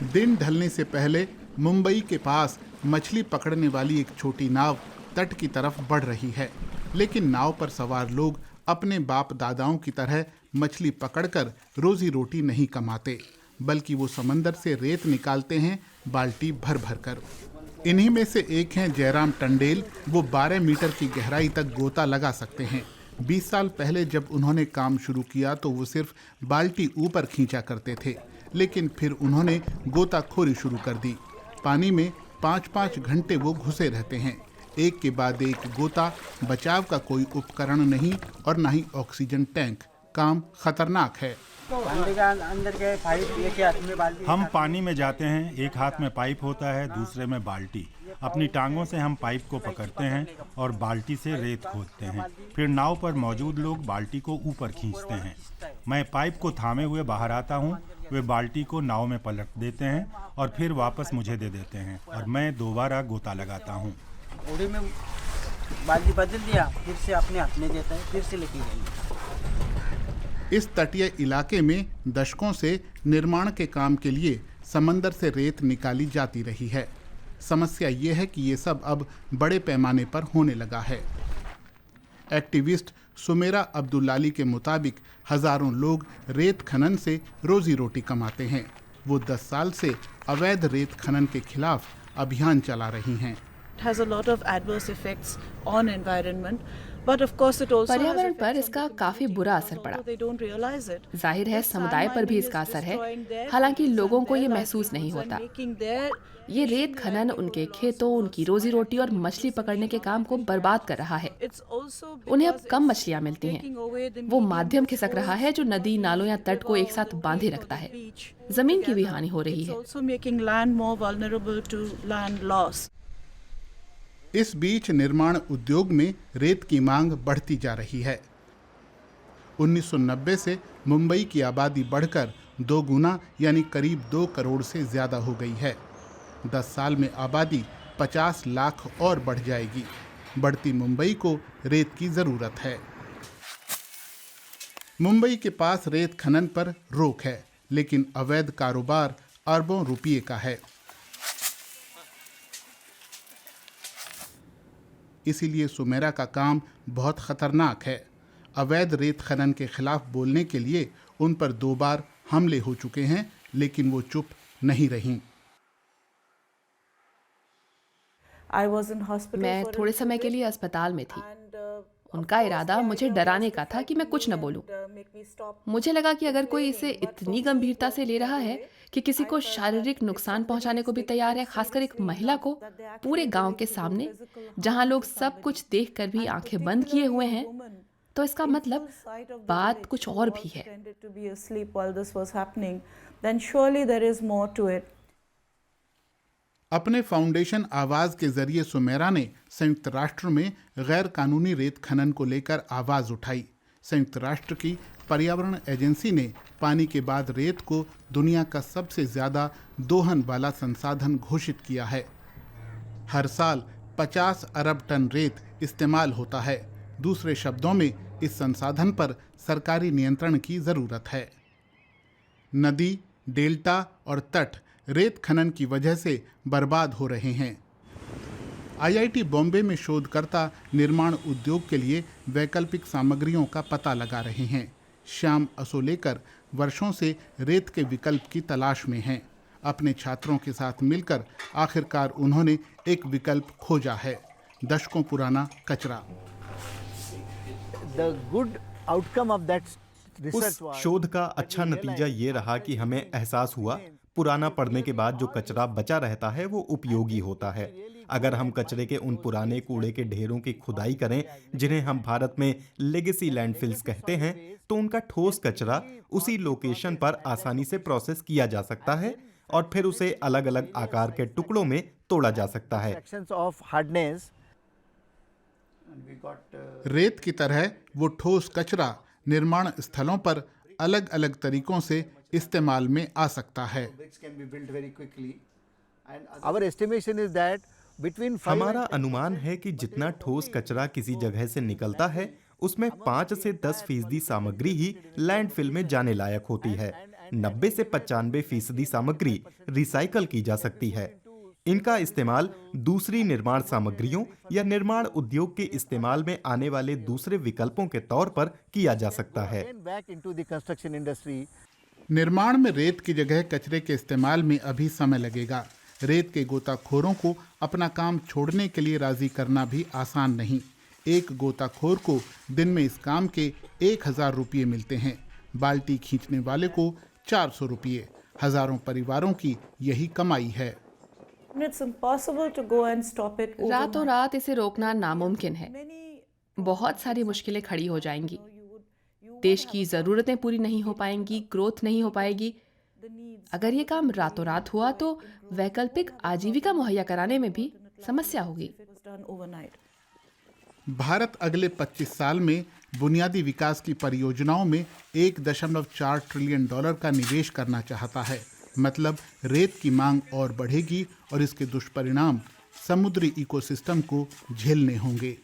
दिन ढलने से पहले मुंबई के पास मछली पकड़ने वाली एक छोटी नाव तट की तरफ बढ़ रही है, लेकिन नाव पर सवार लोग अपने बाप दादाओं की तरह मछली पकड़कर रोजी रोटी नहीं कमाते, बल्कि वो समंदर से रेत निकालते हैं बाल्टी भर भर कर। इन्हीं में से एक हैं जयराम टंडेल। वो 12 मीटर की गहराई तक गोता लगा सकते हैं। 20 साल पहले जब उन्होंने काम शुरू किया तो वो सिर्फ बाल्टी ऊपर खींचा करते थे, लेकिन फिर उन्होंने गोताखोरी शुरू कर दी। पानी में 5-5 घंटे वो घुसे रहते हैं, एक के बाद एक गोता। बचाव का कोई उपकरण नहीं और न ही ऑक्सीजन टैंक। काम खतरनाक है। अंदर के पाइप एक हाथ में बाल्टी। हम पानी में जाते हैं, एक हाथ में पाइप होता है, दूसरे में बाल्टी। अपनी टांगों से हम पाइप को पकड़ते हैं और बाल्टी से रेत खोदते हैं। फिर नाव पर मौजूद लोग बाल्टी को ऊपर खींचते हैं। मैं पाइप को थामे हुए बाहर आता हूँ, वे बाल्टी को नाव में पलट देते हैं और फिर वापस मुझे दे देते हैं और मैं दोबारा गोता लगाता हूँ। उड़ी में बाल्टी बदल दिया, फिर से अपने हाथ में देता है, फिर से लेके गए। इस तटीय इलाके में दशकों से निर्माण के काम के लिए समंदर से रेत निकाली जाती रही है। समस्या ये है कि ये सब अब बड़े पैमाने पर होने लगा है। एक्टिविस्ट सुमेरा अब्दुल्लाली के मुताबिक हजारों लोग रेत खनन से रोजी रोटी कमाते हैं। वो 10 साल से अवैध रेत खनन के खिलाफ अभियान चला रही हैं। पर्यावरण पर इसका काफी बुरा असर पड़ा। जाहिर है समुदाय पर भी इसका असर है, हालांकि लोगों को ये महसूस नहीं होता। ये रेत खनन उनके खेतों, उनकी रोजी रोटी और मछली पकड़ने के काम को बर्बाद कर रहा है। उन्हें अब कम मछलियां मिलती हैं। वो माध्यम खिसक रहा है जो नदी, नालों या तट को एक साथ बांधे रखता है। जमीन की भी हानि हो रही है। इस बीच निर्माण उद्योग में रेत की मांग बढ़ती जा रही है। 1990 से मुंबई की आबादी बढ़कर 2 गुना यानी करीब 2 करोड़ से ज्यादा हो गई है। 10 साल में आबादी 50 लाख और बढ़ जाएगी। बढ़ती मुंबई को रेत की जरूरत है। मुंबई के पास रेत खनन पर रोक है, लेकिन अवैध कारोबार अरबों रुपये का है। इसीलिए सुमेरा का काम बहुत खतरनाक है। अवैध रेत खनन के खिलाफ बोलने के लिए उन पर 2 बार हमले हो चुके हैं, लेकिन वो चुप नहीं रहीं। मैं थोड़े समय के लिए अस्पताल में थी। उनका इरादा मुझे डराने का था कि मैं कुछ न बोलूं। मुझे लगा कि अगर कोई इसे इतनी गंभीरता से ले रहा है कि किसी को शारीरिक नुकसान पहुंचाने को भी तैयार है, खासकर एक महिला को, पूरे गांव के सामने, जहां लोग सब कुछ देखकर भी आंखें बंद किए हुए हैं, तो इसका मतलब बात कुछ और भी है। अपने फाउंडेशन आवाज के जरिए सुमेरा ने संयुक्त राष्ट्र में गैर कानूनी रेत खनन को लेकर आवाज उठाई। संयुक्त राष्ट्र की पर्यावरण एजेंसी ने पानी के बाद रेत को दुनिया का सबसे ज्यादा दोहन वाला संसाधन घोषित किया है। हर साल 50 अरब टन रेत इस्तेमाल होता है। दूसरे शब्दों में इस संसाधन पर सरकारी नियंत्रण की जरूरत है। नदी, डेल्टा और तट रेत खनन की वजह से बर्बाद हो रहे हैं। आईआईटी बॉम्बे में शोधकर्ता निर्माण उद्योग के लिए वैकल्पिक सामग्रियों का पता लगा रहे हैं। श्याम असोलेकर वर्षों से रेत के विकल्प की तलाश में हैं। अपने छात्रों के साथ मिलकर आखिरकार उन्होंने एक विकल्प खोजा है, दशकों पुराना कचरा। उस शोध का अच्छा नतीजा ये रहा कि हमें एहसास हुआ पुराना पड़ने के बाद जो कचरा बचा रहता है वो उपयोगी होता है। अगर हम कचरे के उन पुराने कूड़े के ढेरों की खुदाई करें जिन्हें हम भारत में लेगेसी लैंडफिल्स कहते हैं, तो उनका ठोस कचरा उसी लोकेशन पर आसानी से प्रोसेस किया जा सकता है और फिर उसे अलग अलग आकार के टुकड़ों में तोड़ा जा सकता है। रेत की तरह वो ठोस कचरा निर्माण स्थलों पर अलग अलग तरीकों से इस्तेमाल में आ सकता है। हमारा अनुमान है कि जितना ठोस कचरा किसी जगह से निकलता है उसमें 5 से 10% सामग्री ही लैंडफिल में जाने लायक होती है। 90 से 95% सामग्री रिसाइकल की जा सकती है। इनका इस्तेमाल दूसरी निर्माण सामग्रियों या निर्माण उद्योग के इस्तेमाल में आने वाले दूसरे विकल्पों के तौर पर किया जा सकता है। निर्माण में रेत की जगह कचरे के इस्तेमाल में अभी समय लगेगा। रेत के गोताखोरों को अपना काम छोड़ने के लिए राजी करना भी आसान नहीं। एक गोताखोर को दिन में इस काम के 1000 रुपये मिलते हैं। बाल्टी खींचने वाले को 400 रुपये। हजारों परिवारों की यही कमाई है। रातों रात इसे रोकना नामुमकिन है। बहुत सारी मुश्किलें खड़ी हो जाएंगी। देश की ज़रूरतें पूरी नहीं हो पाएंगी, ग्रोथ नहीं हो पाएगी। अगर ये काम रातों रात हुआ तो वैकल्पिक आजीविका मुहैया कराने में भी समस्या होगी। भारत अगले 25 साल में बुनियादी विकास की परियोजनाओं में $1.4 ट्रिलियन का निवेश करना चाहता है। मतलब रेत की मांग और बढ़ेगी और इसके दुष्परिणाम समुद्री इकोसिस्टम को झेलने होंगे।